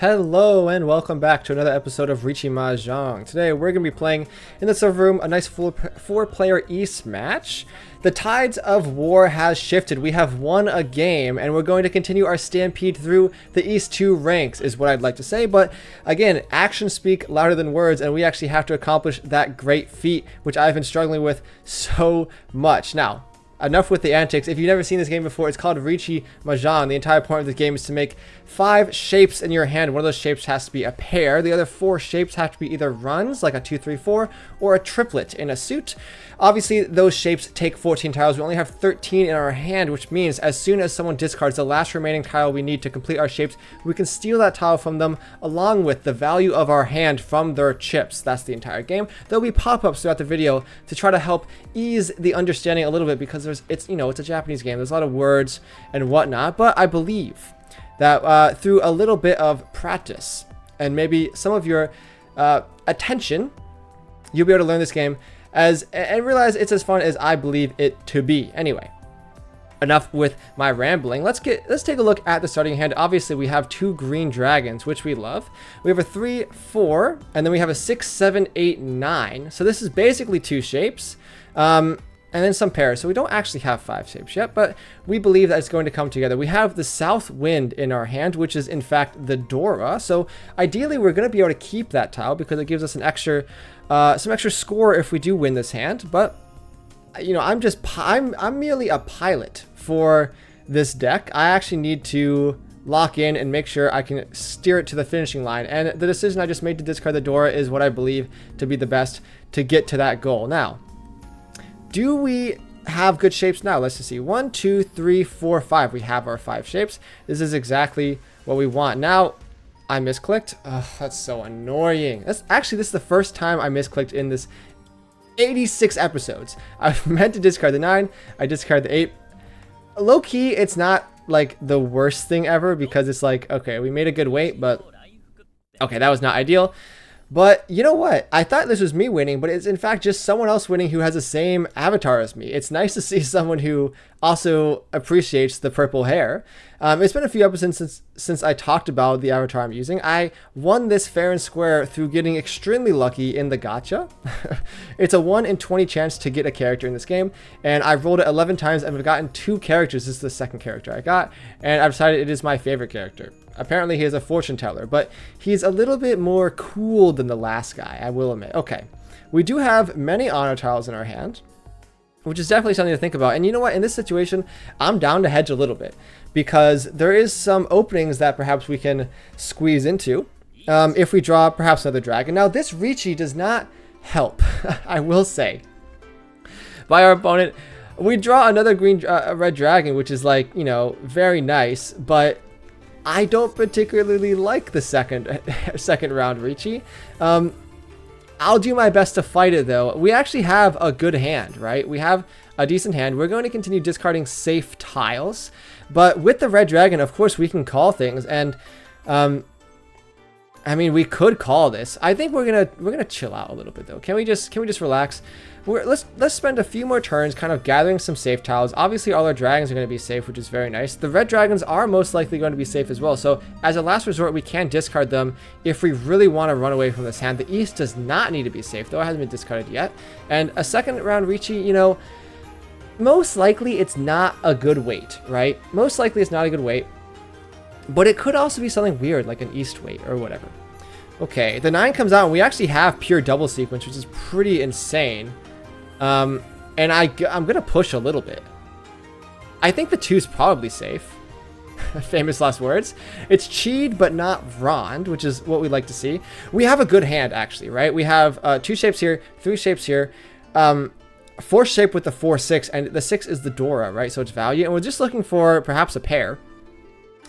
Hello and welcome back to another episode of Riichi Mahjong. Today we're going to be playing in the server room a nice four-player East match. The tides of war has shifted. We have won a game and we're going to continue our stampede through the East 2 ranks is what I'd like to say. But again, actions speak louder than words and we actually have to accomplish that great feat which I've been struggling with so much. Now, enough with the antics. If you've never seen this game before, it's called Riichi Mahjong. The entire point of the game is to make 5 shapes in your hand. One of those shapes has to be a pair. The other 4 shapes have to be either runs, like a 2, 3, 4, or a triplet in a suit. Obviously, those shapes take 14 tiles. We only have 13 in our hand, which means as soon as someone discards the last remaining tile we need to complete our shapes, we can steal that tile from them along with the value of our hand from their chips. That's the entire game. There'll be pop-ups throughout the video to try to help ease the understanding a little bit because it's a Japanese game. There's a lot of words and whatnot, but I believe that through a little bit of practice and maybe some of your attention, you'll be able to learn this game and realize it's as fun as I believe it to be. Anyway, enough with my rambling. Let's take a look at the starting hand. Obviously, we have 2 green dragons, which we love. We have a 3, 4, and then we have a 6, 7, 8, 9. So this is basically 2 shapes. And then some pairs. So we don't actually have 5 shapes yet, but we believe that it's going to come together. We have the south wind in our hand, which is in fact the Dora. So ideally we're going to be able to keep that tile because it gives us an extra, some extra score if we do win this hand. But I'm merely a pilot for this deck. I actually need to lock in and make sure I can steer it to the finishing line. And the decision I just made to discard the Dora is what I believe to be the best to get to that goal. Now, do we have good shapes now? Let's just see. 1, 2, 3, 4, 5. We have our 5 shapes. This is exactly what we want. Now, I misclicked. Oh, that's so annoying. This is the first time I misclicked in this 86 episodes. I meant to discard the 9. I discarded the 8. Low key, it's not like the worst thing ever because it's like, okay, we made a good weight, but okay, that was not ideal. But you know what? I thought this was me winning, but it's in fact just someone else winning who has the same avatar as me. It's nice to see someone who also appreciates the purple hair. It's been a few episodes since I talked about the avatar I'm using. I won this fair and square through getting extremely lucky in the gacha. It's a 1 in 20 chance to get a character in this game, and I've rolled it 11 times and I've gotten 2 characters. This is the second character I got, and I've decided it is my favorite character. Apparently he is a fortune teller, but he's a little bit more cool than the last guy, I will admit. Okay, we do have many honor tiles in our hand, which is definitely something to think about. And you know what? In this situation, I'm down to hedge a little bit because there is some openings that perhaps we can squeeze into if we draw perhaps another dragon. Now, this Riichi does not help, I will say. By our opponent, we draw another red dragon, which is like, very nice, but I don't particularly like the second round Riichi. I'll do my best to fight it though. We actually have a good hand, right? We have a decent hand. We're going to continue discarding safe tiles, but with the red dragon, of course, we can call things. And I mean, we could call this. I think we're gonna chill out a little bit though. Can we just relax? Let's spend a few more turns kind of gathering some safe tiles. Obviously, all our dragons are going to be safe, which is very nice. The red dragons are most likely going to be safe as well. So as a last resort, we can discard them if we really want to run away from this hand. The East does not need to be safe, though it hasn't been discarded yet. And a second round Riichi, most likely it's not a good weight, right? Most likely it's not a good weight, but it could also be something weird like an East weight or whatever. Okay, the 9 comes out and we actually have pure double sequence, which is pretty insane. And I'm going to push a little bit. I think the 2's probably safe. Famous last words. It's cheed, but not rond, which is what we like to see. We have a good hand, actually, right? We have 2 shapes here, 3 shapes here, 4 shape with the 4, 6, and the 6 is the Dora, right? So it's value, and we're just looking for perhaps a pair.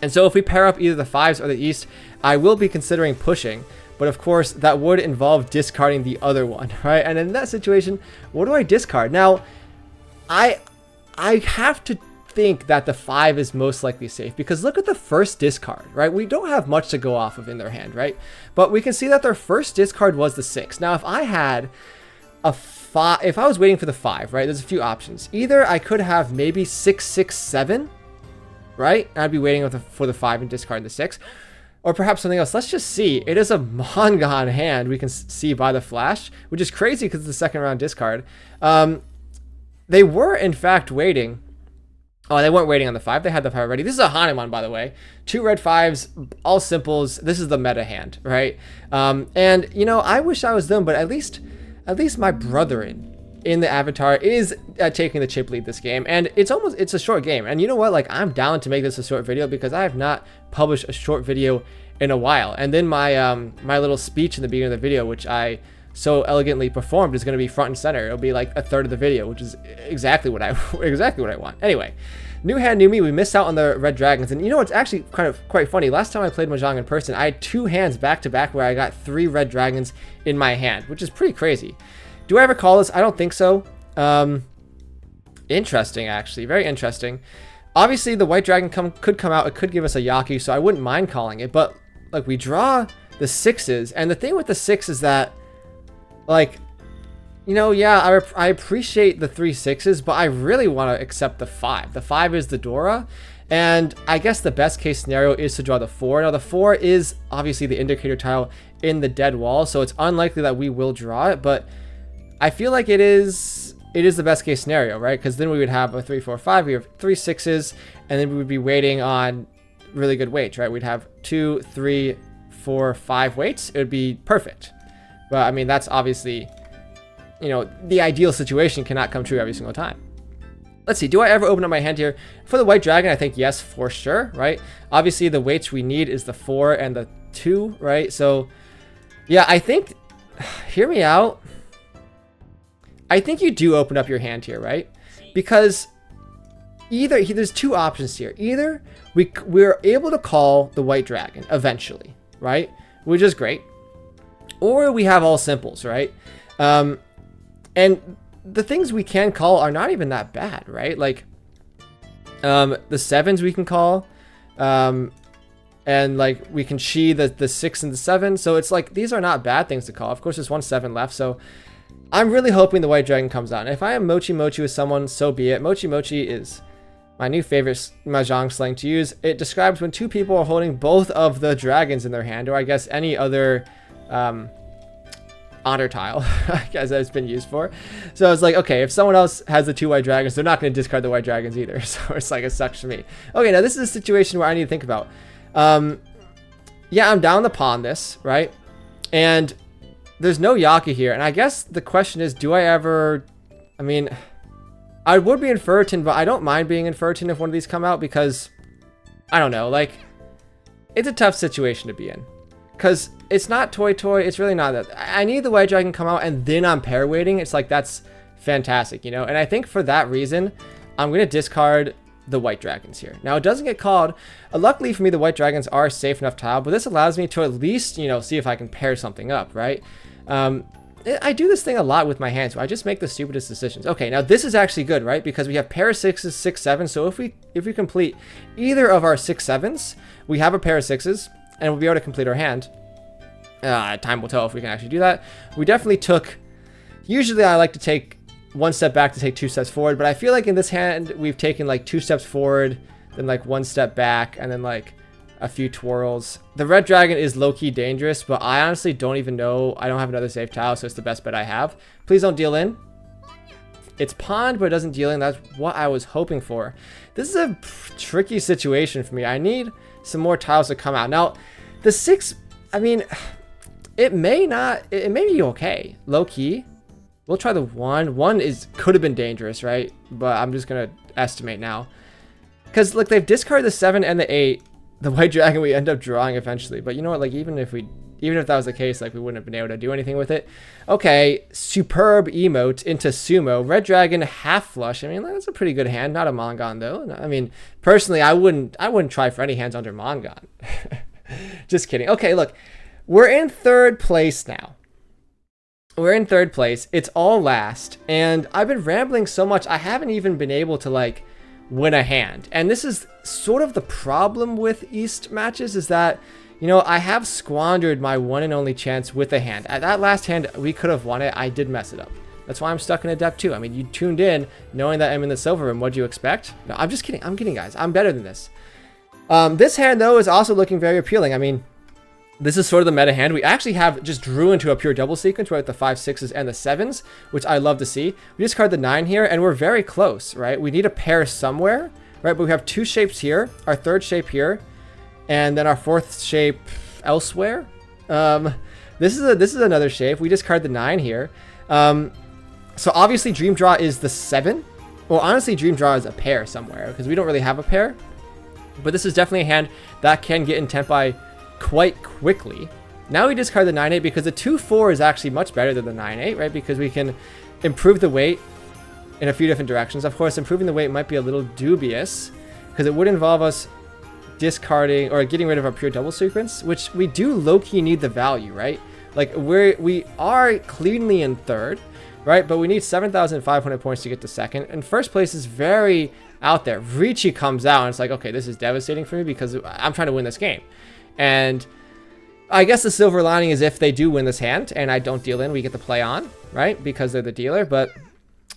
And so if we pair up either the 5s or the East, I will be considering pushing. But of course, that would involve discarding the other one, right? And in that situation, what do I discard? Now, I have to think that the 5 is most likely safe because look at the first discard, right? We don't have much to go off of in their hand, right? But we can see that their first discard was the 6. Now, if I had a 5, if I was waiting for the 5, right? There's a few options. Either I could have maybe 6, 6, 7, right? And I'd be waiting for the 5 and discard the 6. or perhaps something else. Let's just see. It is a Mongon hand. We can see by the flash, which is crazy because it's the second round discard. They were in fact waiting. Oh, they weren't waiting on the 5. They had the 5 already. This is a Hanuman, by the way. 2 red 5s, all simples. This is the meta hand, right? And you know, I wish I was them, but at least my brethren in the avatar is taking the chip lead this game, and it's a short game. And you know what? Like, I'm down to make this a short video because I have not published a short video in a while. And then my my little speech in the beginning of the video, which I so elegantly performed, is going to be front and center. It'll be like a third of the video, which is exactly what I want. Anyway, new hand, new me. We missed out on the red dragons, and you know, it's actually quite funny. Last time I played Mahjong in person, I had 2 hands back to back where I got 3 red dragons in my hand, which is pretty crazy. Do I ever call this? I don't think so. Interesting, actually. Very interesting. Obviously, the white dragon could come out. It could give us a Yaki, so I wouldn't mind calling it. But, like, we draw the 6s. And the thing with the 6 is that, like, you know, yeah, I appreciate the 3 6s, but I really want to accept the 5. The 5 is the Dora. And I guess the best case scenario is to draw the 4. Now, the 4 is obviously the indicator tile in the dead wall, so it's unlikely that we will draw it. But I feel like it is the best case scenario, right? Because then we would have a 3 4 5, we have 3 6s, and then we would be waiting on really good weights, right? We'd have 2 3 4 5 weights. It would be perfect. But I mean, that's obviously, you know, the ideal situation cannot come true every single time. Let's see, do I ever open up my hand here? For the white dragon, I think yes, for sure, right? Obviously, the weights we need is the 4 and the 2, right? So yeah, I think, hear me out, I think you do open up your hand here, right? Because either there's 2 options here. Either we're able to call the white dragon eventually, right? Which is great. Or we have all simples, right? And the things we can call are not even that bad, right? Like the 7s we can call, and like we can chi the 6 and the 7. So it's like these are not bad things to call. Of course, there's 1 7 left, so I'm really hoping the white dragon comes out. And if I am Mochi Mochi with someone, so be it. Mochi Mochi is my new favorite Mahjong slang to use. It describes when 2 people are holding both of the dragons in their hand, or I guess any other honor tile, I guess that it's been used for. So it's like, okay, if someone else has the 2 white dragons, they're not going to discard the white dragons either. So it's like, it sucks for me. Okay, now this is a situation where I need to think about. Yeah, I'm down to pawn this, right? And there's no Yaki here, and I guess the question is, do I ever, I mean, I would be in Furton, but I don't mind being in Furton if one of these come out, because, I don't know, like, it's a tough situation to be in, because it's not toy, it's really not that. I need the white dragon come out, and then I'm pair waiting. It's like, that's fantastic, you know, and I think for that reason, I'm going to discard the white dragons here. Now, it doesn't get called. Luckily for me, the white dragons are a safe enough tile, but this allows me to at least, you know, see if I can pair something up, right? I do this thing a lot with my hands, so I just make the stupidest decisions. Okay, now this is actually good, right? Because we have pair of 6s, 6 7. So if we complete either of our 6 7s, we have a pair of 6s, and we'll be able to complete our hand. Time will tell if we can actually do that. We definitely took. Usually, I like to take 1 step back to take 2 steps forward, but I feel like in this hand we've taken like 2 steps forward, then like 1 step back, and then like a few twirls. The red dragon is low-key dangerous, but I honestly don't even know. I don't have another safe tile, so it's the best bet I have. Please don't deal in. It's pawned, but it doesn't deal in. That's what I was hoping for. This is a tricky situation for me. I need some more tiles to come out. Now, the 6, I mean, it may be okay. Low-key. We'll try the 1. 1 could have been dangerous, right? But I'm just going to estimate now. Because, look, they've discarded the 7 and the 8. The white dragon we end up drawing eventually. But you know what? Like, even if that was the case, like, we wouldn't have been able to do anything with it. Okay, superb emote into sumo. Red dragon half flush. I mean, that's a pretty good hand. Not a Mongon, though. I mean, personally, I wouldn't try for any hands under Mongon. Just kidding. Okay, look. We're in 3rd place now. We're in 3rd place. It's all last. And I've been rambling so much, I haven't even been able to, like, win a hand. And this is sort of the problem with East matches, is that, you know, I have squandered my one and only chance with a hand. At that last hand, we could have won it. I did mess it up. That's why I'm stuck in Adept 2. I mean, you tuned in knowing that I'm in the silver room. What do you expect? No, I'm just kidding. I'm kidding, guys. I'm better than this. This hand, though, is also looking very appealing. I mean, This is sort of the meta hand. We actually have just drew into a pure double sequence, right? The 5, 6s, and the 7s, which I love to see. We discard the 9 here, and we're very close, right? We need a pair somewhere, right? But we have 2 shapes here, our 3rd shape here, and then our 4th shape elsewhere. This is another shape. We discard the 9 here. So obviously Dream Draw is the 7. Well, honestly, Dream Draw is a pair somewhere because we don't really have a pair. But this is definitely a hand that can get in Tenpai quite quickly. Now we discard the 9-8 because the 2-4 is actually much better than the 9-8, right? Because we can improve the weight in a few different directions. Of course, improving the weight might be a little dubious because it would involve us discarding or getting rid of our pure double sequence, which we do low-key need the value, right? Like we are cleanly in 3rd, right? But we need 7,500 points to get to 2nd. And 1st place is very out there. Riichi comes out and it's like, okay, this is devastating for me because I'm trying to win this game. And I guess the silver lining is if they do win this hand and I don't deal in, we get to play on, right? Because they're the dealer, but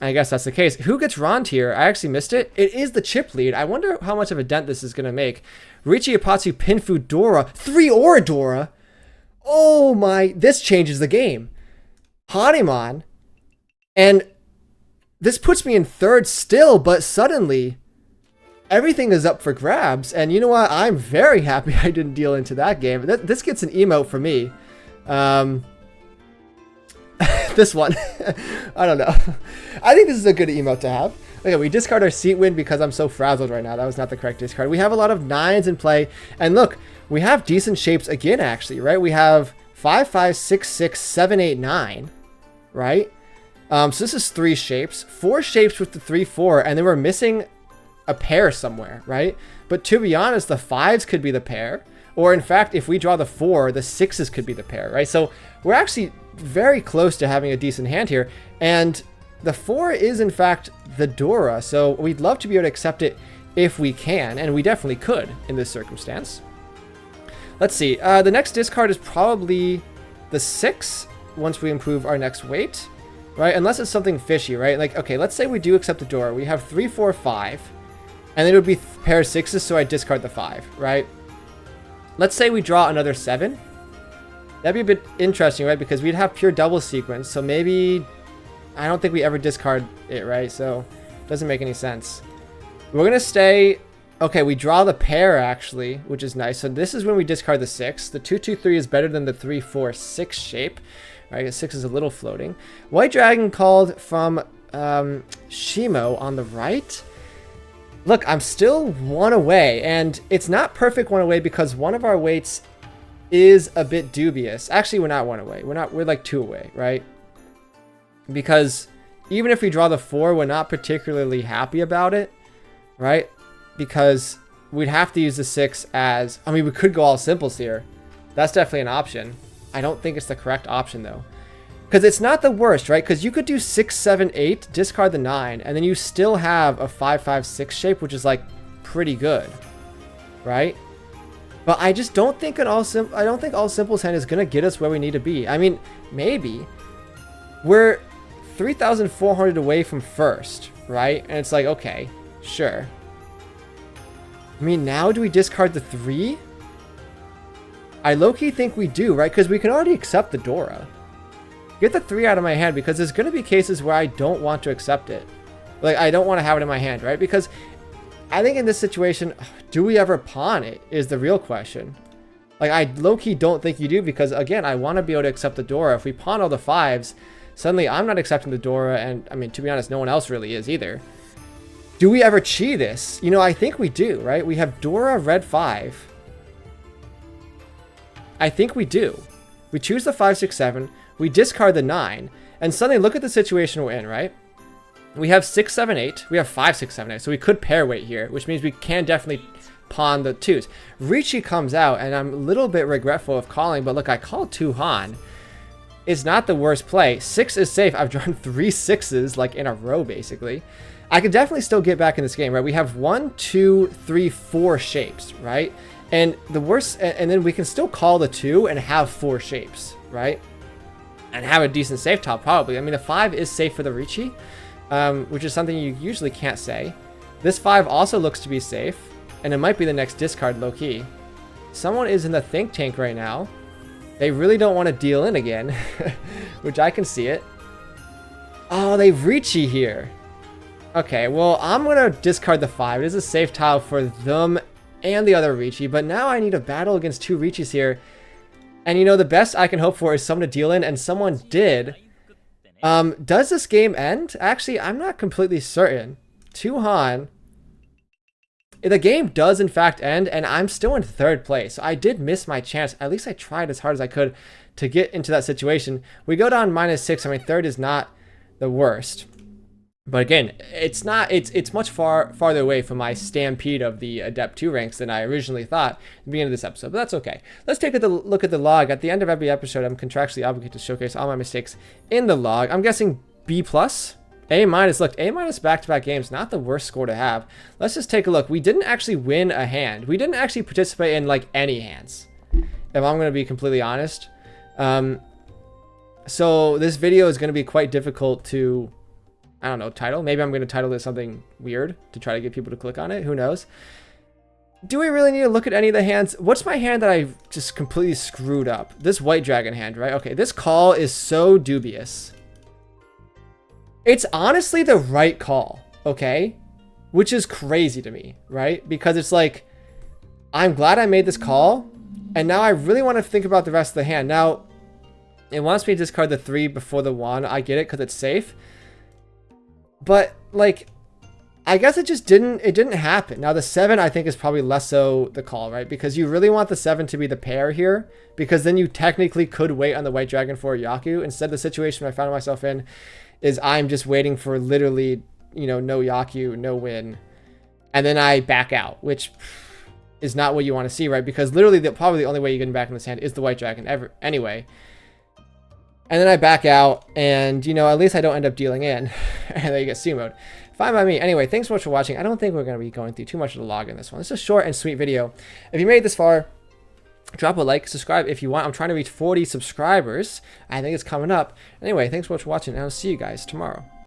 I guess that's the case. Who gets Rond here? I actually missed it. It is the chip lead. I wonder how much of a dent this is going to make. Riichi, Apatsu, Pinfu, Dora. 3 Aura Dora. Oh my, this changes the game. Hanuman. And this puts me in 3rd still, but suddenly everything is up for grabs. And you know what? I'm very happy I didn't deal into that game. This gets an emote for me. This one. I don't know. I think this is a good emote to have. Okay, we discard our seat win because I'm so frazzled right now. That was not the correct discard. We have a lot of 9s in play. And look, we have decent shapes again, actually, right? We have 5, 5, 6, 6, 7, 8, 9, right? So this is 3 shapes. 4 shapes with the 3, 4. And then we're missing a pair somewhere, right? But to be honest, the 5s could be the pair. Or in fact, if we draw the 4, the 6s could be the pair, right? So we're actually very close to having a decent hand here. And the 4 is in fact the Dora. So we'd love to be able to accept it if we can. And we definitely could in this circumstance. Let's see. The next discard is probably the 6 once we improve our next weight, right? Unless it's something fishy, right? Like, okay, let's say we do accept the Dora. We have 3, 4, 5. And then it would be pair of 6s, so I discard the 5, right? Let's say we draw another 7. That'd be a bit interesting, right? Because we'd have pure double sequence, so maybe... I don't think we ever discard it, right? So it doesn't make any sense. We're going to stay... Okay, we draw the pair, actually, which is nice. So this is when we discard the 6. The 2, 2, 3 is better than the 3, 4, 6 shape. Right, the 6 is a little floating. White Dragon called from Shimo on the right. Look, I'm still 1 away, and it's not perfect 1 away because one of our weights is a bit dubious. Actually, we're not 1 away. We're like 2 away, right? Because even if we draw the 4, we're not particularly happy about it, right? Because we'd have to use the 6 as... I mean, we could go all simples here. That's definitely an option. I don't think it's the correct option, though. Because it's not the worst, right? Because you could do 6, 7, 8, discard the 9, and then you still have a 5, 5, 6 shape, which is, like, pretty good, right? But I just don't think I don't think all simples hand is going to get us where we need to be. I mean, maybe. We're 3,400 away from 1st, right? And it's like, okay, sure. I mean, now do we discard the 3? I low-key think we do, right? Because we can already accept the Dora. Get the 3 out of my hand because there's going to be cases where I don't want to accept it. Like, I don't want to have it in my hand, right? Because I think in this situation, do we ever pawn it is the real question. Like, I low-key don't think you do because, again, I want to be able to accept the Dora. If we pawn all the 5s, suddenly I'm not accepting the Dora, and, I mean, to be honest, no one else really is either. Do we ever chi this? You know, I think we do, right? We have Dora, red 5. I think we do. We choose the 5, 6, 7. We discard the 9. And suddenly, look at the situation we're in, right? We have 6, 7, 8. We have 5, 6, 7, 8. So we could pair weight here, which means we can definitely pawn the 2s. Riichi comes out, and I'm a little bit regretful of calling, but look, I called 2 Han. It's not the worst play. 6 is safe. I've drawn 3 6s, like, in a row, basically. I could definitely still get back in this game, right? We have 1, 2, 3, 4 shapes, right? And the worst, and then we can still call the 2 and have 4 shapes, right? And have a decent safe top, probably. I mean, the 5 is safe for the Riichi, which is something you usually can't say. This 5 also looks to be safe, and it might be the next discard low-key. Someone is in the think tank right now. They really don't want to deal in again, which I can see it. Oh, they Riichi here. Okay, well, I'm going to discard the 5. It is a safe tile for them and the other Riichi, but now I need a battle against 2 Riichis here. And you know, the best I can hope for is someone to deal in, and someone did. Does this game end? Actually, I'm not completely certain. Tuhan. The game does in fact end, and I'm still in 3rd place. So I did miss my chance. At least I tried as hard as I could to get into that situation. We go down -6. I mean, 3rd is not the worst. But again, it's not. It's much farther away from my stampede of the Adept 2 ranks than I originally thought at the beginning of this episode. But that's okay. Let's take a look at the log. At the end of every episode, I'm contractually obligated to showcase all my mistakes in the log. I'm guessing B+, A-. Look, A- back-to-back games, not the worst score to have. Let's just take a look. We didn't actually win a hand. We didn't actually participate in like any hands, if I'm going to be completely honest. So this video is going to be quite difficult to, I don't know, title. Maybe I'm going to title this something weird to try to get people to click on it. Who knows? Do we really need to look at any of the hands? What's my hand that I just completely screwed up? This white dragon hand, right? Okay, this call is so dubious. It's honestly the right call, okay? Which is crazy to me, right? Because it's like, I'm glad I made this call, and now I really want to think about the rest of the hand. Now, it wants me to discard the 3 before the 1. I get it, because it's safe. But, like, I guess it didn't happen. Now, the 7, I think, is probably less so the call, right? Because you really want the 7 to be the pair here, because then you technically could wait on the white dragon for a Yaku. Instead, the situation I found myself in is I'm just waiting for literally, you know, no Yaku, no win. And then I back out, which is not what you want to see, right? Because literally, probably the only way you get back in this hand is the white dragon ever anyway. And then I back out, and, you know, at least I don't end up dealing in. And then you get sumoed. Fine by me. Anyway, thanks so much for watching. I don't think we're going to be going through too much of the log in this one. It's a short and sweet video. If you made it this far, drop a like, subscribe if you want. I'm trying to reach 40 subscribers. I think it's coming up. Anyway, thanks so much for watching, and I'll see you guys tomorrow.